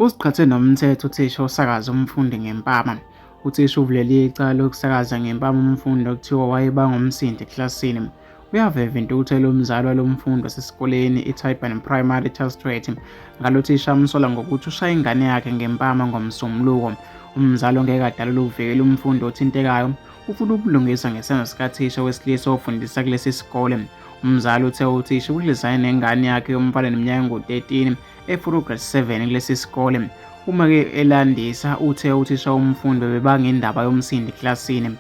Usiqhathe nomthetho uthisha osakaza umfundi ngempama. Uthisha uvulele icala lokusakaza ngempama umfundi okuthiwa wayebanga umsindo ekilasini. Uyaveva intuthelo umzali walomfundi wasesikoleni iTyburn Primary Test ngalo thisha amsola ngokuthi ushaya ingane yakhe ngempama ngomsombuluko. Umzali ongeke adalule ukuvikela umfundi othintekayo ufuna ukulungisa ngesenzo sikathisha wesilisa ofundisa kulesi sikole. Umzali uthe uthisha udlizane nengane yakhe yomfana neminyaka engu-13 efuna grade 7 kulesi sikole. Uma-ke elandisa uthe uthisha womfundi bebanga indaba yomsindo ekilasini.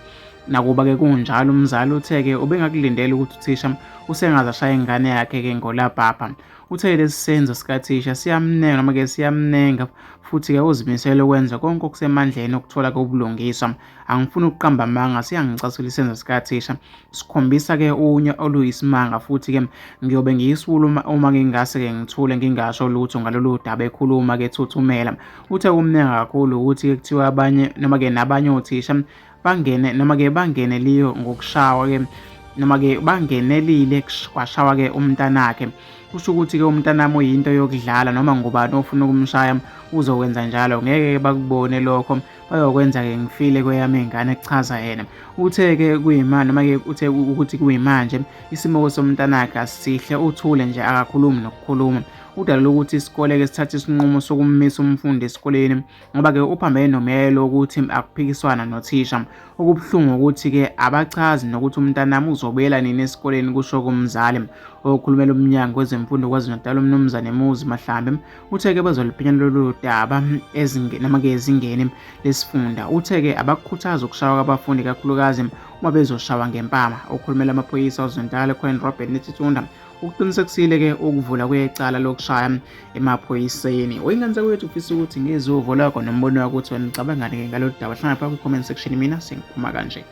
Nakuba-ke kunjalo umzali uthe-ke ubengakulindela ukuthi uthisha usengaze ashaya ingane yakhe-ke ngolabhabha. Uthe lesi senzo sikathisha siyamnenga noma-ke siyamnenga futhi-ke uzimisele ukwenza konke okusemandleni okuthola-ke ubulungiswa. Angifuni ukuqamba amanga, siyangicasula isenzo sikathisha. Sikhombisa-ke unye oluyisimanga futhi-ke ngiyobe ngiyisula uma ngingase-ke ngithule ngingasho lutho ngalolu daba ekhuluma-ke ethuthumela. Uthe kumnenga kakhulu ukuthi-ke kuthiwa abanye noma-ke nabanye othisha bangene noma-ke bangeneliyo ngokushawa-ke noma-ke bangenelile kwashawa-ke umntanakhe. Kusho ukuthi-ke umntanami uyinto yokudlala noma ngubani ofuna ukumshaya uzokwenza njalo, ngeke bakubone lokho bayokwenza-ke ngifile kweyami ingane kuchaza yena. Uthe-ke kuyimanje noma-ke uthe ukuthi kuyimanje isimo somntanakhe asisihle, uthule nje akakhulumi nokukhuluma. Udalule ukuthi isikole-ke sithathe isinqumo sokummisa umfundi esikoleni ngoba-ke uphambene nomyalelo wokuthi akuphikiswana nothisha. Okubuhlungu ukuthi-ke abachazi nokuthi umntanami uzobuyela nini esikoleni kusho kumzali. Okhulumela umnyango wezemfundo KwaZulu-Natal umnumzane Muzi Mahlambe uthe-ke bazoliphinya lolu daba noma-ke ezingeni lesifunda. Uthe-ke abakukhuthaza ukushawa kwabafundi kakhulukazi uma bezoshawa ngempama. Okhulumela amaphoyisa KwaZulu-Natal Colonel Robert Nethitunda uqinisekisile-ke ukuvula kwecala lokushaya emaphoyiseni. Oyingane kwethu ufisa ukuthi ngezuvo lakho nombono wakho uthi wena ucabangani ngalolu daba? Hlangana phakathi kwi-comment section, mina sengiphuma kanje.